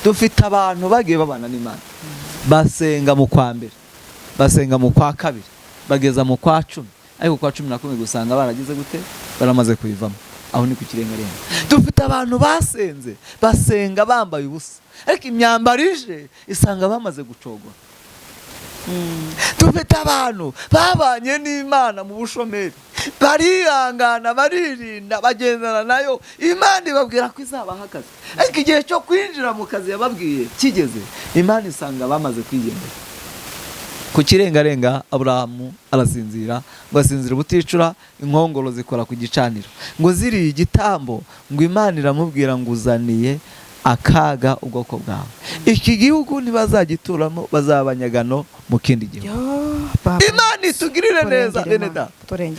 dufite abantu bagiye babana n'Imana basenga mu kwa mbere, basenga mu kwa kabiri, bageza mu kwa 10, ariko kwa 11 gusanga baragize gute, baramaze kuyivamo. Aho ni ku kirengarenga. Dufite abantu basenze, basenga bambaye ubusa, ariko imyambaro ije isanga bamaze gucogora. Dufite abantu babanye n'Imana mu bushomeri, barihangana, baririnda, bagendana nayo, Imana ibabwira ko izabahagaze, ariko igihe cyo kwinjira mu kazi yababwiye kigeze, Imana isanga bamaze kwigendera. Ku kirengarenga Aburahamu arasinzira, ngo asinzira buticura, inkongoro zikora ku gicaniro, ngo ziriye igitambo, ngo Imana iramubwira ngo uzaniye akaga ubwoko bwawe, iki gihugu ntibazagituramo, bazabanyagano mu kindi gihugu. Imana itugirire neza bene data. In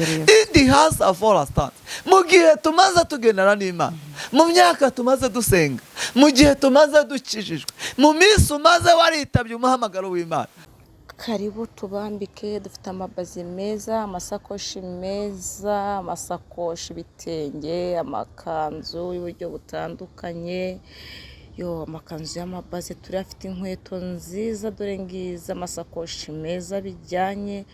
the house of all stars, mu gihe tumaze tugendana n'Imana, mu myaka tumaze dusenga, mu gihe tumaze dukijijwe, mu minsi umaze waritabye umuhamagaro w'Imana, karibu tubambike. Dufite amabazi meza, amasakoshi meza, amasakoshi bitenge, amakanzu y'uburyo butandukanye, amakanzu y'amabazi turafite, inkweto nziza dore ngiza, amasakoshi meza bijyanye.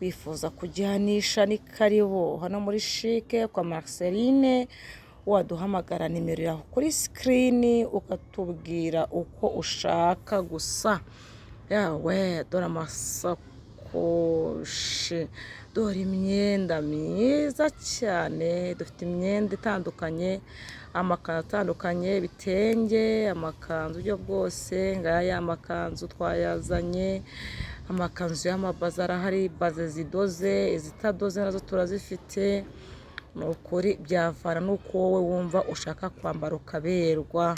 Wifuza kugihanisha ni karibu hano muri Chic kwa Marceline, waduhamagara nimero yaho kuri screen ukatubwira uko ushaka gusa. Yawe dore amasakoshi, dore imyenda myiza cyane, dufite imyenda itandukanye, amakanzu atandukanye, bitenge, amakanzu byo bwose, ngaya amakanzu twayazanye, amakanzu y'amabazi arahari, baze zidoze, izitadoze nazo turazifite. Nukuri byavana nuko wowe wumva ushaka kwambara ukaberwa.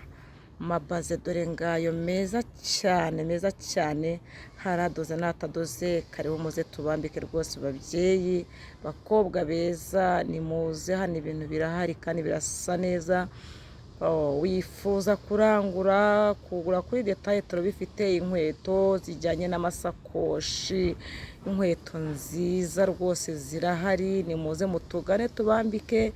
Mabaze dore ngayo meza cyane, haradoze n'atadoze, karibu muze tubambike rwose babyeyi, bakobwa beza, ni muze hano ibintu birahari kandi birasa neza. Wifuza kurangura, kugura kuri detaye turabifite, inkweto zijyanye n'amasakoshi, inkweto nziza rwose zirahari, ni muze mutugane tubambike.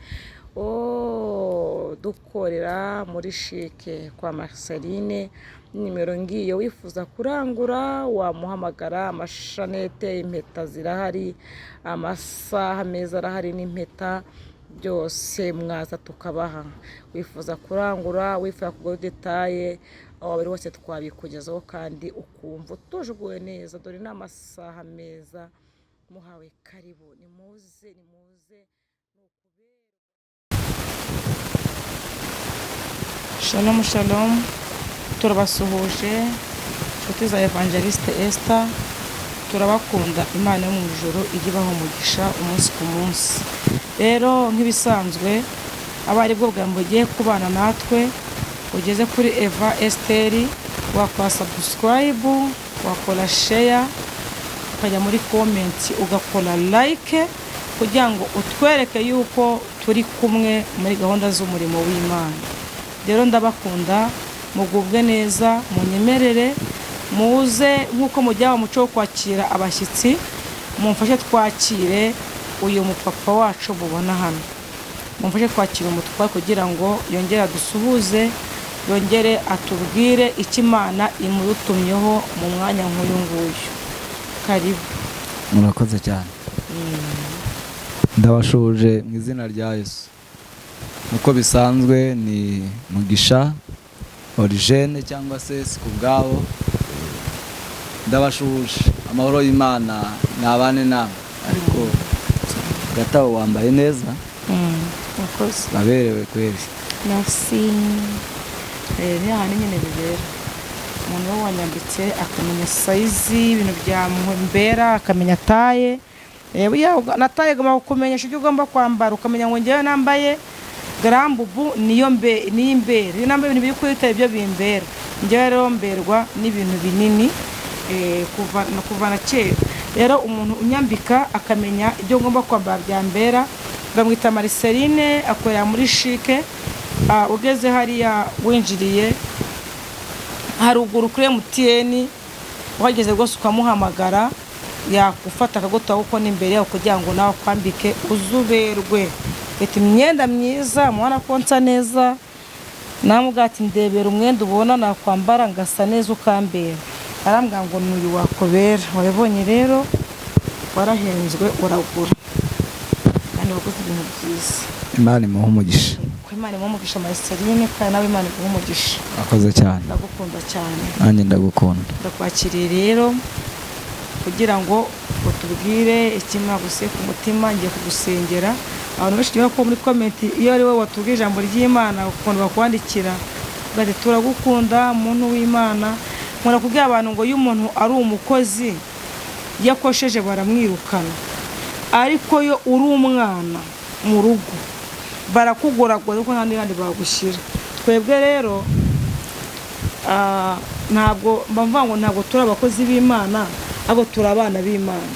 Dukorera muri Chic kwa Marceline, nimero ngiyo. Wifuza kurangura wamuhamagara, amashanete, impeta zirahari, amasaha meza arahari n'impeta byose mwaza tukabaha. Wifuza kurangura, wifuza kugura detaye, buri wese twabikugezaho kandi ukumva utujuguwe neza. Dore n'amasaha meza muhawe, karibu ni muze. Shalom shalom, turabasuhuje inshuti za Evangeliste Esther, turabakunda. Imana yo mu ijuru ijye ibaha umugisha umunsi ku munsi. Rero nk'ibisanzwe abari bwo bwa mbere ugiye kubana natwe, ugeze kuri Eva Esther, wakora subscribe, wakora share, ukajya muri comment, ugakora like, kugira ngo utwereke yuko turi kumwe muri gahunda z'umurimo w'Imana. Rero ndabakunda, mugubwe neza, munyemerere muze nkuko mujya mu muco wo kwakira abashyitsi, mumfashe twakire uyu mupapa wacu mubona hano. Mumfashe twakira umutwa kugira ngo yongere adusuhuze, yongere atubwire icyo Imana imurutumyeho mu mwanya nk'uyu nguyu. Karibu. Murakoze cyane. Ndabashuje mu izina rya Yesu. Uko bisanzwe ni Mugisha Origene cyangwa se Sikubwabo. Ndabashuje, amahoro y'Imana nabane namwe, ariko gataho wambaye neza. Murakoze. Baberewe kweli. Merci. Ni ahantu nyine bibera. Umuntu we wanyambitse akamenya size ibintu bya mbera, akamenya taye. Nataye goma kumenyesha ibyo ugomba kwambara, ukamenya ngo ngewe nambaye garambubu niyo imbere, iyo nambaye ibintu biri kwita ibyo bimbera. Ngewe rero mberwa n'ibintu binini kuva na kera. Rero umuntu unyambika akamenya ibyo ngomba kwambara bya mbera, bamwita Marceline, akorera muri Chic. Ugeze hariya winjiriye haruguru kuri MTN, wageze rwose ukamuhamagara, yakufata akagutaho uko n'imbere yawe kugira ngo nawe kwambike uzuberwe. Ufite imyenda myiza, mwana konsa neza, namubwira ati ndebera umwenda ubona nakwambara ngasa neza ukambera. Arambwira ngo n'uyu wakobera. Wabibonye rero warahenzwe uragura kandi wakoze ibintu byiza. Imana imuhe umugisha. Ko Imana imuhe umugisha Marceline kandi nawe Imana imuhe umugisha. Akoze cyane. Ndagukunda cyane. Nanjye ndagukunda. Ndakwakiriye rero kugira ngo utubwire ikimara guse ku mutima, ngiye kugusengera. Abantu benshi bako muri comment iyo ari wowe watubwije ijambo ry'Imana ukuntu bakwandikira bati turagukunda muntu w'Imana. Nkora kubwira abantu ngo iyo umuntu ari umukozi yakosheje baramwirukana, ariko yo uri umwana mu rugo barakugoragora kuko nandi bagushyira. Twebwe rero ntabwo mbavuga ngo ntabwo turi abakozi b'Imana, abo turi abana b'Imana.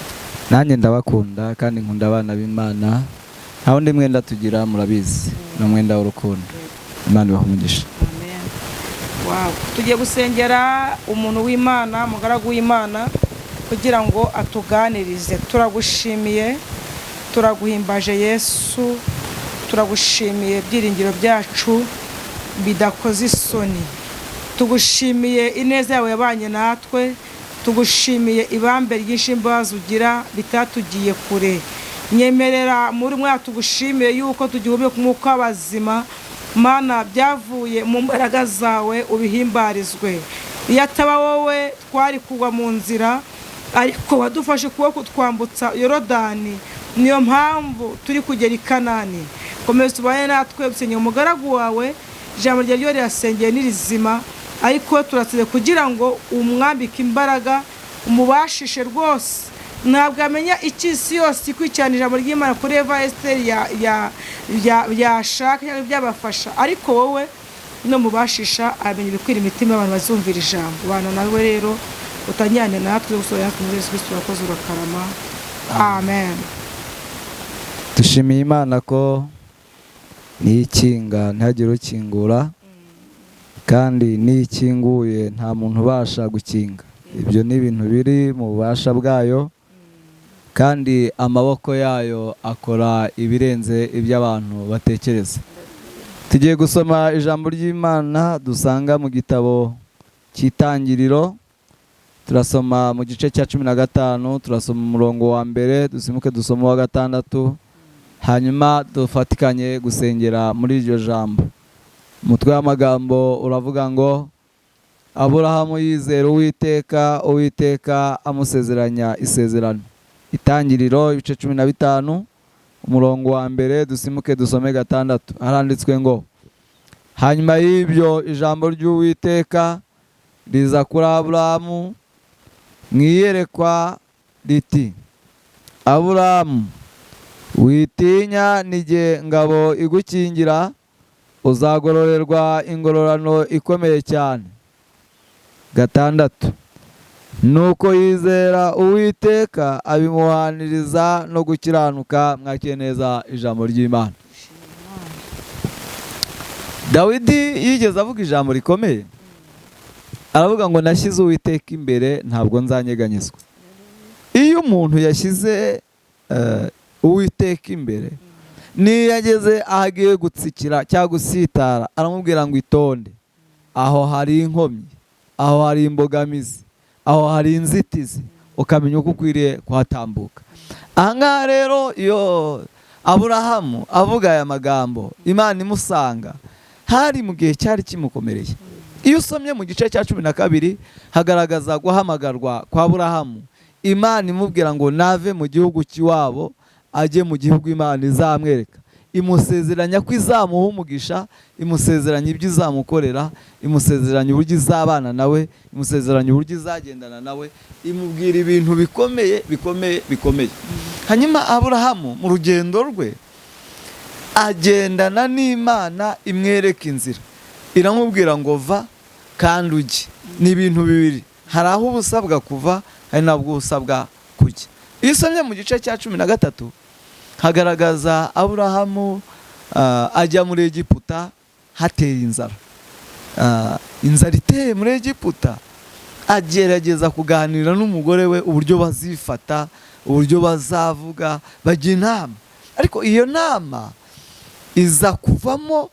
Nanjye ndabakunda kandi nkunda abana b'Imana. Nta wundi mwenda tugira murabizi, no mwenda w'urukundo. Imana ibahe umugisha. Amen. Wow. Tugiye gusengera umuntu w'Imana, mugaragu w'Imana kugira ngo atuganirize. Turagushimiye, turaguhimbaje Yesu, turagushimiye byiringiro byacu bidakoze isoni. Tugushimiye ineza yawe yabanye natwe, tugushimiye ibambe ry'ishimbazo ugira bitatugiye kure. Nyemerera muri mwa tugushimiye yuko tugihumye ku mwuka w'abazima. Mana byavuye mu mbaraga zawe ubihimbarizwe. Iyo ataba wowe twari kugwa mu nzira, ariko wadufashe kuboko twambutsa Yorodani. Niyo mpamvu turi kugera i Kanani. Komeza tubane natwe usenye umugaragu wawe, ijambo rye ryo rirasengeye nirizima, ariko turasize kugira ngo umwambike imbaraga, umubashishe rwose. Ntabwo amenya ikisi yose ikwikirana ijambo ry'Imana kuri Eva Esther yashaka cyangwa byabafasha, ariko wowe no mubashisha amenya ibikwira imitima y'abantu bazumvira ijambo. Bana nawe rero utanyane natwe gusohoya muri Yesu Kristo wakoze urakarama. Amen. Dushimiye Imana ko nikinga ntihagire ukingura, kandi nikinguye nta muntu ubasha gukinga. Ibyo ni ibintu biri mu bubasha bwayo, kandi amaboko yayo akora ibirenze iby'abantu batekereza. Tugiye gusoma ijambo ry'Imana dusanga mu gitabo cy'Itangiriro. Turasoma mu gice cya 15, turasoma umurongo wa mbere, dusimuke dusoma wa 6, hanyuma dufatikanye gusengera muri iryo jambo. Umutwe w'amagambo uravuga ngo Aburahamu yizera Uwiteka, Uwiteka amusezeranya isezerano. Itangiriro ibice 15 umurongo wa mbere, dusimuke dusome 6. Haranditswe ngo hanyuma y'ibyo ijambo ry'Uwiteka riza kuri Aburahamu mwiyerekwa riti, Aburahamu witinya, nige ngabo igukingira, uzagororerwa ingororano ikomeye cyane. 6. Nuko yizera Uwiteka abimuhaniriza no gukiranuka. Mwakiye neza ijambo ry'Imana. Dawidi yigeze avuga ijambo rikomeye, aravuga ngo nashyize Uwiteka imbere ntabwo nzanyeganyezwa. Iyo umuntu yashyize Uwiteka imbere, niyo yageze ahagiye gutsikira cyangwa gusitara, aramubwira ngo itonde, aho hari inkomyi, aho hari imbogamizi, aho hari inzitizi, ukamenya uko ukwiriye kuhatambuka. Ahangaha rero iyo Aburahamu avuga aya magambo, Imana imusanga, hari mu gihe cyari kimukomereye. Iyo usomye mu gice cya 12 hagaragaza guhamagarwa kwa Aburahamu. Imana imubwira ngo nave mu gihugu cy'iwabo ajye mu gihugu Imana izamwereka. Imusezeranya ko izamuha umugisha, imusezeranya ibyo izamukorera, imusezeranya uburyo izabana nawe, imusezeranya uburyo izagendana nawe, imubwira ibintu bikomeye. Hanyuma Aburahamu mu rugendo rwe agendana n'Imana, imwereka inzira, iramubwira ngo va kandi ujye. Ni ibintu bibiri, hari aho ubusabwa kuva, hari nabwo ubusabwa kujya. Iyo usomye mu gice cya 13 hagaragaza Aburahamu ajya muri Egiputa hateye inzara. Inzara iteye muri Egiputa, agerageza kuganira n'umugore we uburyo bazifata, uburyo bazavuga, bajya inama. Ariko iyo nama iza kuvamo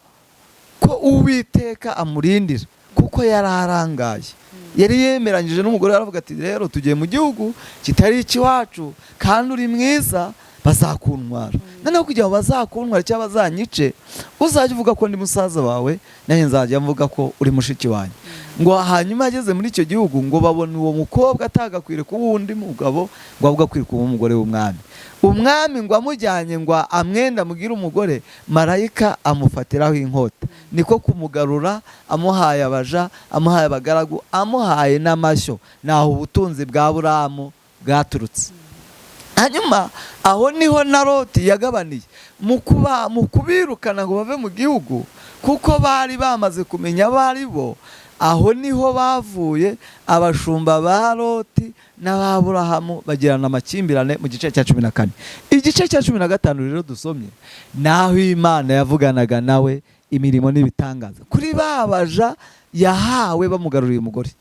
ko Uwiteka amurindira kuko yari arangaye. Yari yemeranyije n'umugore, aravuga ati rero tugiye mu gihugu kitari ikiwacu kandi uri mwiza, bazakuntwara. Noneho kugira ngo bazakuntwara cyangwa bazanyice, uzajya uvuga ko ndi musaza wawe, nanjye nzajya mvuga ko uri mushiki wanjye. Ngo hanyuma ageze muri icyo gihugu ngo babone uwo mukobwa atagakwiriye kuba uwundi mugabo, ngo ahubwo akwiriye kuba umugore w'umwami. Umwami ngo amujyanye ngo amwenda amubwire umugore, marayika amufatiraho inkota. Niko kumugarura, amuhaye abaja, amuhaye abagaragu, amuhaye n'amashyo. Naho ubutunzi bwa Aburahamu bwaturutse. Hanyuma aho niho na Loti yagabaniye mu kubirukana ngo bave mu gihugu, kuko bari bamaze kumenya abari bo. Aho niho bavuye abashumba ba Loti n'Aburahamu bagirana amakimbirane mu gice cya 14. Igice cya 15 rero dusomye, naho Imana yavuganaga nawe imirimo n'ibitangaza kuri babaja yahawe bamugaruriye umugore,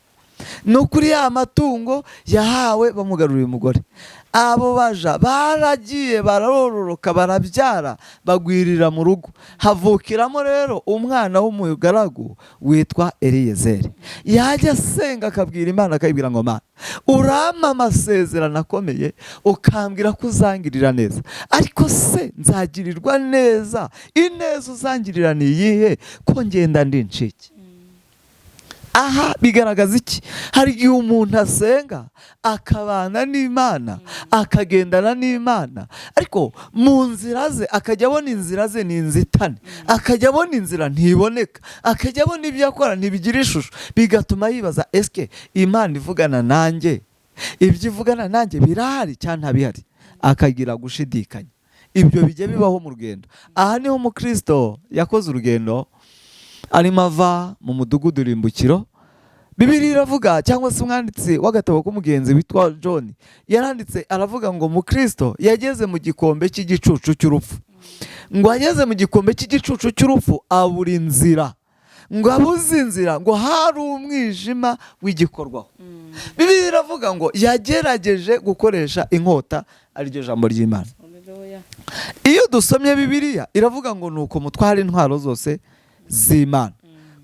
no kuri ya matungo yahawe bamugaruriye umugore. Abo baja baragiye barororoka, barabyara, bagwirira mu rugo. Havukiramo rero umwana w'umugaragu witwa Eliyezeri. Yajya asenga akabwira Imana, akayibwira ngo Mana, urampa amasezerano akomeye, ukambwira ko uzangirira neza, ariko se nzagirirwa neza? Ineza uzangirira ni iyihe ko ngenda ndi incike? Aha bigaragaza iki? Hari igihe umuntu asenga akabana n'Imana, akagendana n'Imana, ariko mu nzira ze akajya abona inzira ze ni inzitane, akajya abona inzira ntiboneka, akajya abona ibyo akora ntibigira ishusho, bigatuma yibaza, eske Imana ivugana nanjye, ibyo ivugana nanjye birahari cyangwa ntabihari? Akagira gushidikanya. Ibyo bijya bibaho mu rugendo. Aha niho umukristo yakoze urugendo, arimo ava mu mudugudu rimbukiro. Bibiliya iravuga, cyangwa se umwanditsi w'agatabo k'umugenzi witwa John yaranditse, aravuga ngo umukristo yageze mu gikombe cy'igicucu cy'urupfu. Ngo ageze mu gikombe cy'igicucu cy'urupfu abura inzira. Ngo abuze inzira, ngo hari umwijima w'igikorwaho. Bibiliya iravuga ngo yagerageje gukoresha inkota, ariryo jambo ry'Imana. Iyo dusomye Bibiliya iravuga ngo nuko mutware intwaro zose z'Imana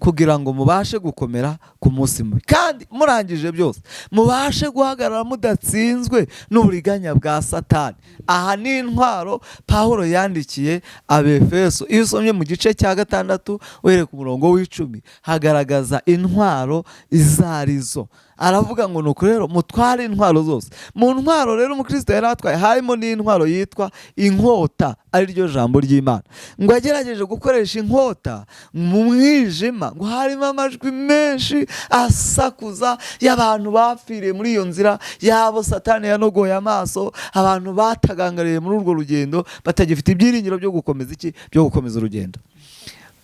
kugira ngo mubashe gukomera ku munsi mubi, kandi murangije byose mubashe guhagarara mudatsinzwe n'uburiganya bwa Satani. Aha ni intwaro Pawulo yandikiye Abefeso. Iyo usomye mu gice cya 6 uhereye ku murongo w'10 hagaragaza intwaro izarizo. Aravuga ngo nuko rero mutware intwaro zose. Mu ntwaro rero umukristo yari atwaye harimo n'intwaro yitwa inkota, ari ryo jambo ry'Imana. Ngo agerageje gukoresha inkota mu mwijima, ngo harimo amajwi menshi asakuza y'abantu bapfiriye muri iyo nzira, yabo Satani yanogoye amaso, abantu batagangariye muri urwo rugendo, batagifite ibyiringiro byo gukomeza byo gukomeza urugendo.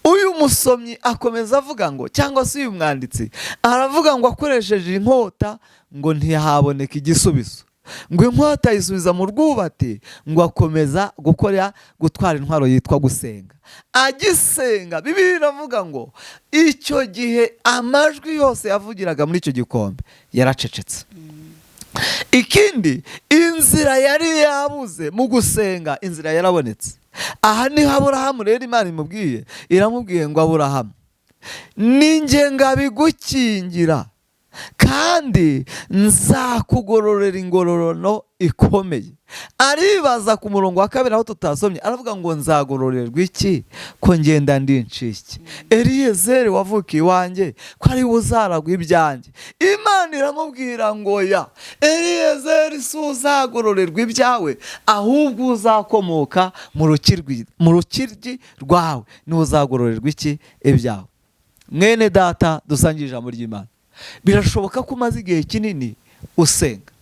Uyu musomyi akomeza avuga ngo, cyangwa se uyu mwanditsi aravuga ngo akoresheje inkota ngo ntihaboneka igisubizo. Ngo inkota yisubiza mu rwubati, ngo akomeza gutwara intwaro yitwa gusenga. Agisenga, Bibiliya iravuga ngo icyo gihe amajwi yose yavugiraga muri icyo gikombe yaracecetse. Ikindi, inzira yari yabuze mu gusenga, inzira yarabonetse. Aha niho Aburahamu rero Imana imubwiye, iramubwiye ngo Aburahamu, ninjye ngabigukingira kandi nzakugororera ingororano ikomeye. Aribaza ku murongo wa 2 aho tutasomye, aravuga ngo nzagororerwa iki ko ngenda ndi incike? Eliyezeri wavukiye iwanjye ko ari uzaragwa ibyanjye. Imana iramubwira ngo ya Eliyezeri, si uzagororerwa ibyawe, ahubwo uzakomoka mu rukiryi rwawe niwe uzagororerwa iki? Ibyawe. Mwene data dusangiye ijambo ry'Imana, birashoboka ko umaze igihe kinini usenga,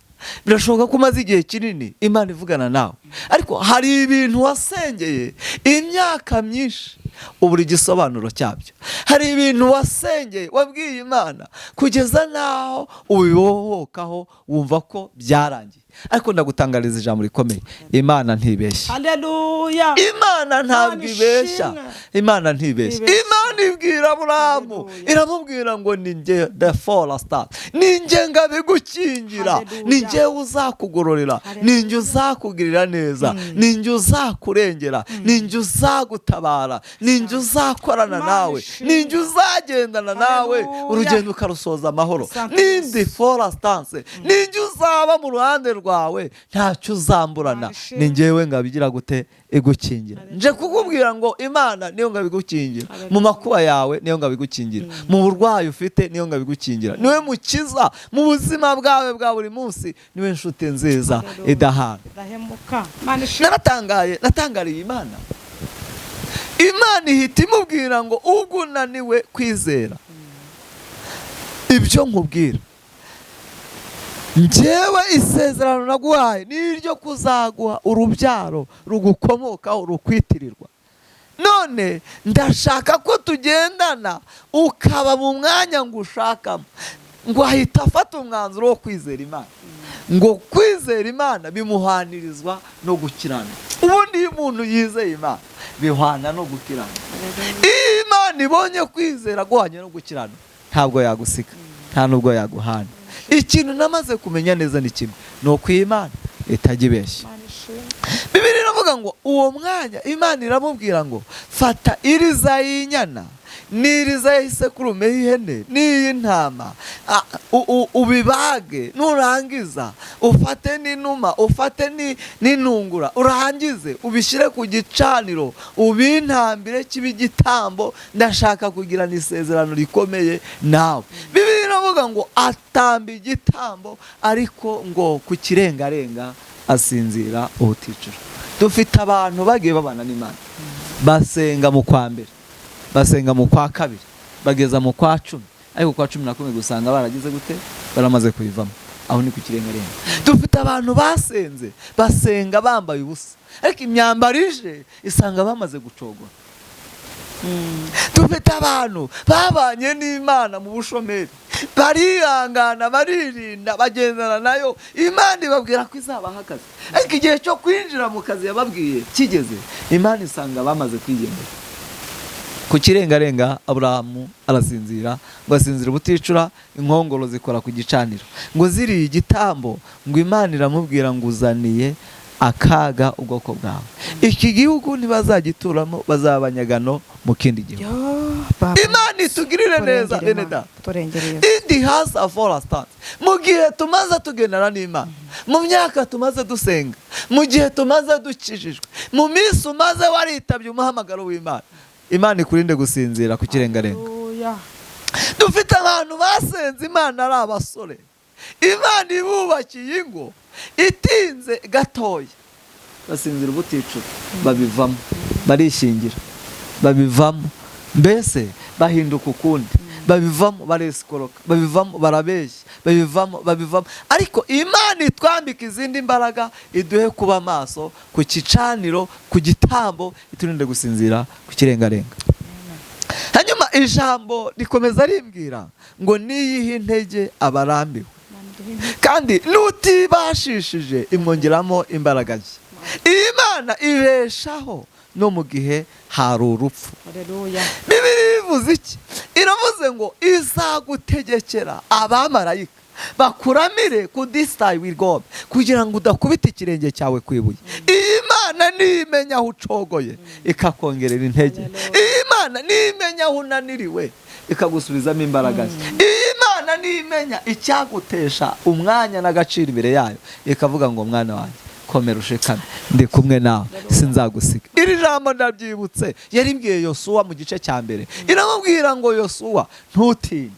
birashoboka ko umaze igihe kinini Imana ivugana nawe, ariko hari ibintu wasengeye imyaka myinshi ubura igisobanuro cyabyo. Hari ibintu wasengeye wabwiye Imana kugeza naho ubibohokaho wumva ko byarangiye. ariko ndagutangariza ijambo rikomeye, Imana ntibeshya. Haleluya. Imana ntabwo ibeshya. Imana ntibeshya. Imana ibwira Aburahamu, iramubwira ngo ni njye the forester, ni njye ngabigukingira, ni njye uzakugororera, ni njye uzakugirira neza, ni njye uzakurengera, ni njye uzagutabara, ni njye uzakorana nawe, ni njye uzagendana nawe urugendo ukarusoza amahoro. Nindi forestance, ni njye uzaba mu ruhande rwawe, ntacyo uzamburana, ni njyewe ngabigira gute igukingira. Nje kukubwira ngo Imana niyo ngabigukingira, mu makuba yawe niyo ngabigukingira, mu burwayi ufite niyo ngabigukingira, niwe mukiza mu buzima bwawe bwa buri munsi, niwe nshuti nziza idahana. Natangariye Imana. Imana ihita imubwira ngo ubwo unaniwe kwizera ibyo nkubwira, njyewe isezerano naguhaye ni iryo kuzaguha urubyaro rugukomokaho rukwitirirwa. None ndashaka ko tugendana ukaba mu mwanya ngo ushakamo. Ngo ahita afata umwanzuro wo kwizera Imana, ngo kwizera Imana bimuhanirizwa no gukirana. Ubundi iyo umuntu yizeye Imana bihwana no gukirana. Iyo Imana ibonye kwizera guhanye no gukirana, ntabwo yagusiga, nta nubwo yaguhana. Ikintu namaze kumenya neza ni kimwe, ni uko Imana itajya ibeshya. Bibiliya iravuga ngo uwo mwanya Imana iramubwira ngo fata iriza y'inyana n'iriza y'isekurume y'ihene n'iy'intama, ubibage, nurangiza ufate n'inuma, ufate n'intungura, urangize ubishyire ku gicaniro, ubintambire kibe igitambo, ndashaka kugirana isezerano rikomeye nawe. Bibiliya iravuga ngo atamba igitambo, ariko ngo ku kirengarenga asinzira ubuticura. Dufite abantu bagiye babana n'Imana, basenga mu kwa mbere, basenga mu kwa kabiri, bageza mu kwa 10, ariko kwa 11 gusanga baragize gute, baramaze kuyivamo. Aho ni ku kirengarenga. Dufite abantu basenze, basenga bambaye ubusa, ariko imyambaro ije isanga bamaze gucogora. Dufite abantu babanye n'Imana mu bushomeri, barihangana, baririnda, bagendana nayo, Imana ibabwira ko izabahagaze, ariko igihe cyo kwinjira mu kazi yababwiye kigeze, Imana isanga bamaze kwigendera. Ku kirengarenga Aburahamu arasinzira, ngo asinzira ubuticura, inkongoro zikora ku gicaniro, ngo ziriye igitambo, ngo Imana iramubwira ngo uzaniye akaga ubwoko bwawe. Iki gihugu ntibazagituramo, bazabanyagano mu kindi gihugu. Imana itugirire neza beneda. Indi house of forestance. Mu gihe tumaze tugendana n'Imana, mu myaka tumaze dusenga, mu gihe tumaze dukijijwe, mu minsi umaze waritabye umuhamagaro w'Imana, Imana ikurinde gusinzira ku kirengarenga. Dufite abantu basenze Imana ari abasore, Imana ibubakiye ingo, itinze gatoya, basinzira ubuticura, babivamo, barishingira, babivamo, mbese bahinduka ukundi, babivamo baresikoroka, babivamo barabeshya, babivamo. Ariko Imana itwambika izindi mbaraga, iduhe kuba maso ku kicaniro, ku gitambo, iturinde gusinzira ku kirengarenga. Hanyuma ijambo rikomeza rimbwira ngo niyihe intege abarambiwe, kandi nutibashishije imwongeramo imbaraga nshya. Imana ibeshaho no mu gihe hari urupfu. Bibiliya ivuze iki? Iravuze ngo izagutegekera abamarayika bakuramire ku this side with God, kugira ngo udakubita ikirenge cyawe ku ibuye. Imana nimenya aho ucogoye ikakongerera intege. Imana nimenya aho unaniriwe ikagusubizamo imbaraga. Imana nimenya icyagutesha umwanya n'agaciro imbere yayo, ikavuga ngo mwana wanjye komera ushikame, ndi kumwe nawe, sinzagusiga. Iri jambo ndabyibutse yaribwiye Yosuwa mu gice cya mbere, iramubwira ngo Yosuwa ntutinye.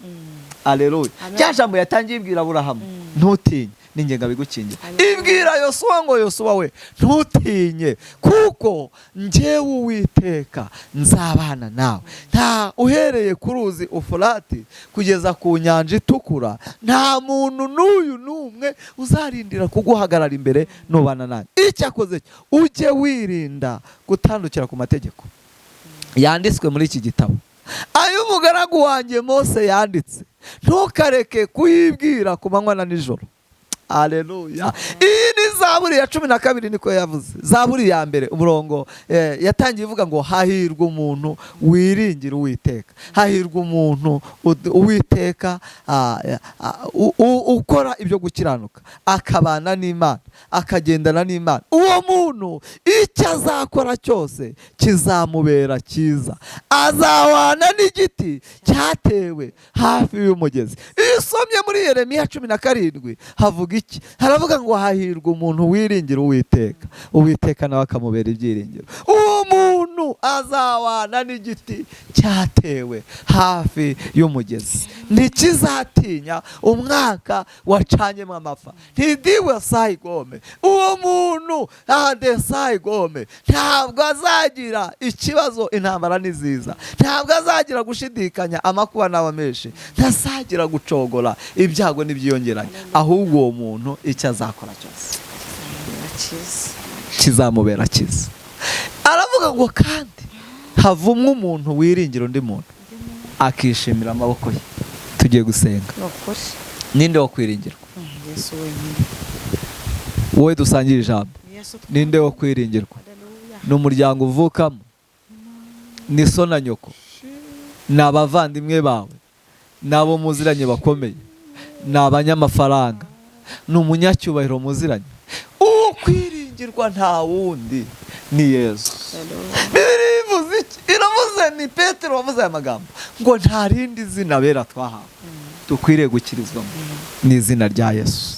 Aleluya. Cya jambo yatangiye ibwira Aburahamu, ntutinye, ninjye ngabigukingira. Ibwira Yosuwa ngo Yosuwa we ntutinye, kuko njyewe Uwiteka nzabana nawe. Nta uhereye ku ruzi Ufurati kugeza ku nyanja itukura, nta muntu n'uyu n'umwe uzarindira kuguhagarara imbere nubana nanjye. Icyakoze ujye wirinda gutandukira ku mategeko yanditswe muri iki gitabo, ay'umugaragu wanjye Mose yanditse, ntukareke kuyibwira ku manywa na nijoro. Haleluya. Iyi ni Zaburi ya 12 niko yavuze. Zaburi ya mbere umurongo yatangiye ivuga ngo hahirwa umuntu wiringira Uwiteka. Hahirwa umuntu Uwiteka ukora ibyo gukiranuka, akabana n'Imana, akagendana n'Imana. Uwo muntu icyo azakora cyose kizamubera cyiza. Azabana n'igiti cyatewe hafi y'umugezi. Iyo usomye muri Yeremiya 17 havuga iki? Haravuga ngo hahirwa umuntu wiringira Uwiteka, Uwiteka nawe akamubera ibyiringiro. Uwo muntu azabana n'igiti cyatewe hafi y'umugezi. Ntikizatinya umwaka wacanyemo amapfa, ntidiwe sayigome. Uwo muntu ade sayigome ntabwo azagira ikibazo, intambara niziza ntabwo azagira gushidikanya, amakuba n'aba menshi ntazagira gucogora, ibyago n'ibyiyongeranye. Ahubwo uwo muntu icyo azakora cyose kizamubera cyiza. Aravuga ngo kandi havumwe umuntu wiringira undi muntu akishimira amaboko ye. Tugiye gusenga. Ninde wo kwiringirwa? Yesu wenyine. Wowe dusangira ijambo. Ninde wo kwiringirwa? Ni umuryango uvukamo, ni so na nyoko, ni abavandimwe bawe, ni abo muziranye bakomeye, ni abanyamafaranga, ni umunyacyubahiro muziranye. Uwo kwiringirwa nta wundi ni Yesu. Bibiliya ivuze iki? Iravuze, ni Petero wavuze aya magambo ngo nta rindi zina bera twahawe dukwiriye gukirizwamo ni izina rya Yesu.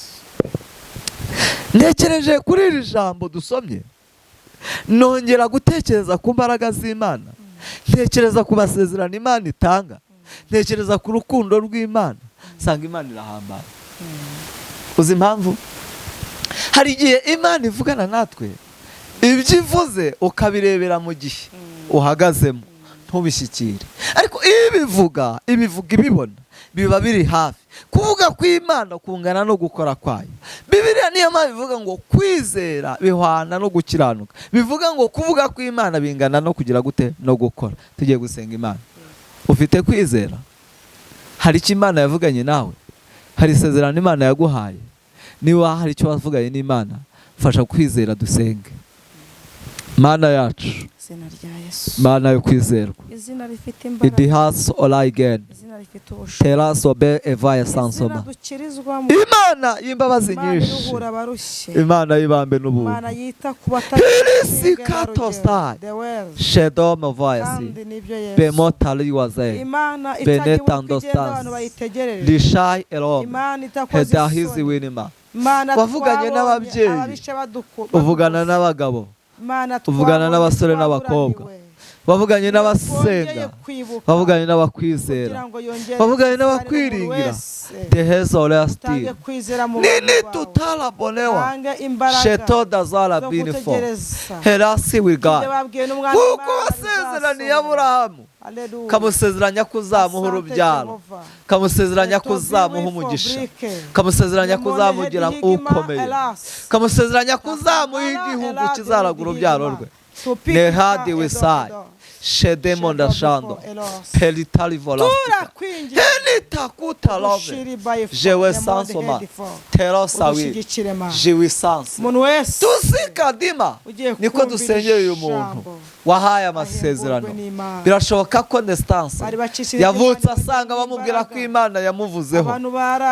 Ntekereje kuri iri jambo dusomye, nongera gutekereza ku mbaraga z'Imana, ntekereza ku masezerano Imana itanga, ntekereza ku rukundo rw'Imana. Sanga Imana irahambaye. Uzi impamvu? Hari igihe Imana ivugana natwe, ibyo ivuze ukabirebera mu gihe uhagazemo ntubishyikire, ariko ibivuga ibibona, biba biri hafi. Kuvuga kw'Imana kungana no gukora kwayo. Bibiliya niyo mpamvu bivuga ngo kwizera bihwana no gukiranuka. Bivuga ngo kuvuga kw'Imana bingana no kugira gute? No gukora. Tugiye gusenga Imana. Ufite kwizera? Hari icyo Imana yavuganye nawe? Hari isezerano Imana yaguhaye? Niba hari icyo wavuganye n'Imana, fasha kwizera dusenge. Mana yacu, izina rya Yesu, Mana yo kwizerwa, izina rifite imbaraga, idihas olayigen, izina rifite ubushobozi, teraso be evaya sansoma, Imana y'imbabazi nyinshi, Imana y'ibambe n'ubuntu, Imana yita ku batari katostai shedome vayasi bemotali waze Imana benetandostas abantu bayitegereje, lishai elom Imana itakoze hedahizi winima. Wavuganye n'ababyeyi, uvugana n'abagabo, uvugana n'abasore n'abakobwa, wavuganye n'abasenga, wavuganye n'abakwizera, wavuganye n'abakwiringira. Dehezolasti nini tutarabonewa sheto dazara binifo herasi wigani. Kuko wasezeraniye Aburahamu, kamusezeranya kuzamuha urubyaro, kamusezeranya kuzamuha umugisha, kamusezeranya kuzamugira ukomeye, kamusezeranya kuzamuha igihugu kizaragura urubyaro rwe. Nehadi wisai shedemo ndashando pelitali volastika henita kutalove jewe sansoma terosawi jiwi sansi tusikadima. Niko dusengera uyu muntu wahaye amasezerano. Birashoboka ko Nestanse yavutse asanga bamubwira ko Imana yamuvuzeho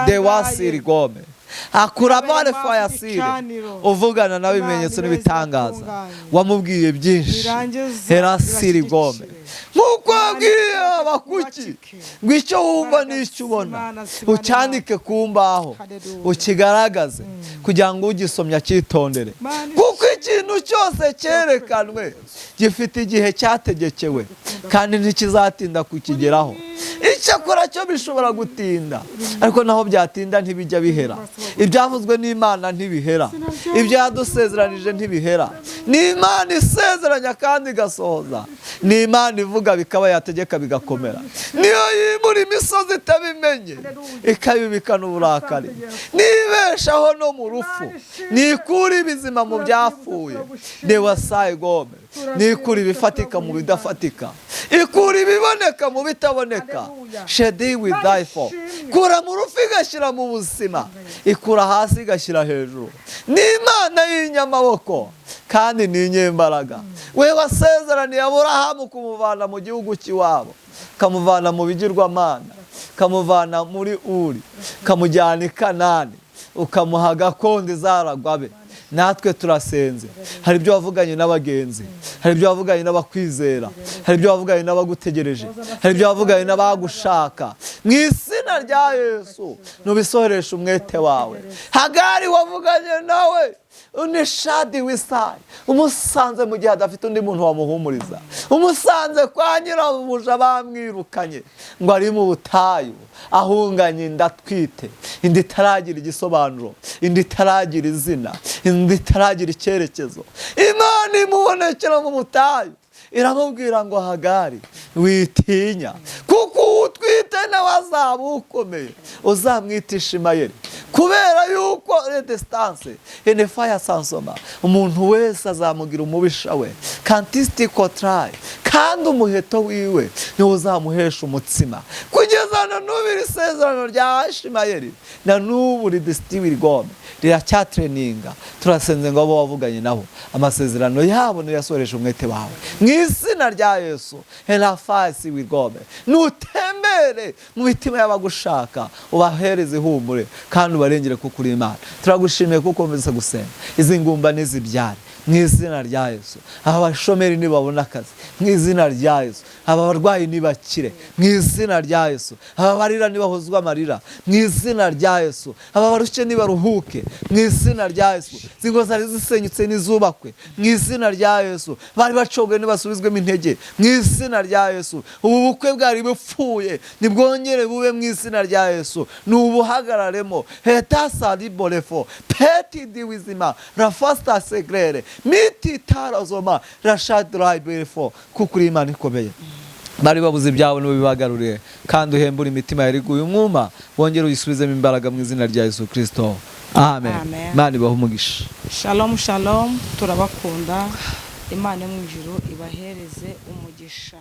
dewasiri gome, akuramo alefayasire, uvugana nawe ibimenyetso n'ibitangaza, wamubwiye byinshi. Herasiri gome, nk'uko wabwiye abakuki ngo icyo wumva n'icyo ubona ucyandike ku mbaho ukigaragaze, kugira ngo ugisomye acyitondere. Kuko ikintu cyose cyerekanwe gifite igihe cyategekewe, kandi ntikizatinda kukigeraho. Icyakora cyo bishobora gutinda, ariko naho byatinda ntibijya bihera. Ibyavuzwe n'Imana ntibihera, ibyo yadusezeranije ntibihera. Ni Imana isezeranya kandi igasohoza, ni Imana ivuga bikaba, yategeka bigakomera. Niyo yimura imisozi itabimenye ikabibikana uburakari, nibeshaho no mu rupfu, nikura ibizima mu byapfuye. Dewasaye gome, nikura ibifatika mu bidafatika, ikura ibiboneka mu bitaboneka. Shedi with thy for, kura mu rupfu igashyira mu buzima, ikura hasi igashyira hejuru. Ni Imana y'inyamaboko kandi ni inyembaraga. We wasezeraniye Aburahamu kumuvana mu gihugu cy'iwabo, kamuvana mu bigirwamana, kamuvana muri Uri, kamujyana i Kanani, ukamuha gakondo izaragwa be. Natwe turasenze, hari ibyo wavuganye n'abagenzi, hari ibyo wavuganye n'abakwizera, hari ibyo wavuganye n'abagutegereje, hari ibyo wavuganye n'abagushaka. Mu izina rya Yesu nubisohoresha umwete wawe. Hagari wavuganye nawe unishadi wisayi, umusanze mu gihe adafite undi muntu wamuhumuriza, umusanze kwa nyirabuja bamwirukanye ngo ari mu butayu ahunganye inda atwite, inda itaragira igisobanuro, inda itaragira izina, inda itaragira icyerekezo. Imana imubonekera mu butayu iramubwira ngo Hagari witinya, kuko utwite nawe azaba ukomeye, uzamwita Ishimayeli, kubera yuko redestance enefaya sansoma, umuntu wese azamugira umubisha we kantisti kotrayi, kandi umuheto wiwe niwo uzamuhesha umutsima. Kugeza na n'ubu iri sezerano rya Ishimayeli na n'ubu ridesitiwe rigome riracyatreninga. Turasenze ngo abo wavuganye nabo amasezerano yabo niyasohoresha umwete wawe mu izina rya Yesu. Helafasi wigome, nutembere mu mitima y'abagushaka, ubahereze ihumure kandi ubarengere kuko uri Imana. Turagushimiye kuko umvise gusenga. Izi ngumba nizibyare mu izina rya Yesu. Aba bashomeri nibabona akazi mu izina rya Yesu. Aba barwayi nibakire mu izina rya Yesu. Aba barira nibahozwa amarira mu izina rya Yesu. Aba barushye nibaruhuke mu izina rya Yesu. Zingo zari zisenyutse nizubakwe mu izina rya Yesu. Bari bacogwe nibasubizwemo intege mu izina rya Yesu. Ubu bukwe bwari bupfuye nibwongere bube mu izina rya Yesu. Nubuhagararemo hetasa liborefo peti diwizima rafasta segrere miti tarazoma rashadrai berefo, kuko uri Imana ikomeye. Bari babuze ibyabo n'ubibagaruriye kandi uhembura imitima yariguye umwuma, wongere uyisubizemo imbaraga mu izina rya Yesu Kristo. Amen. Imana ibahe umugisha. Shalom shalom, turabakunda. Imana yo mu ijuru ibahereze umugisha.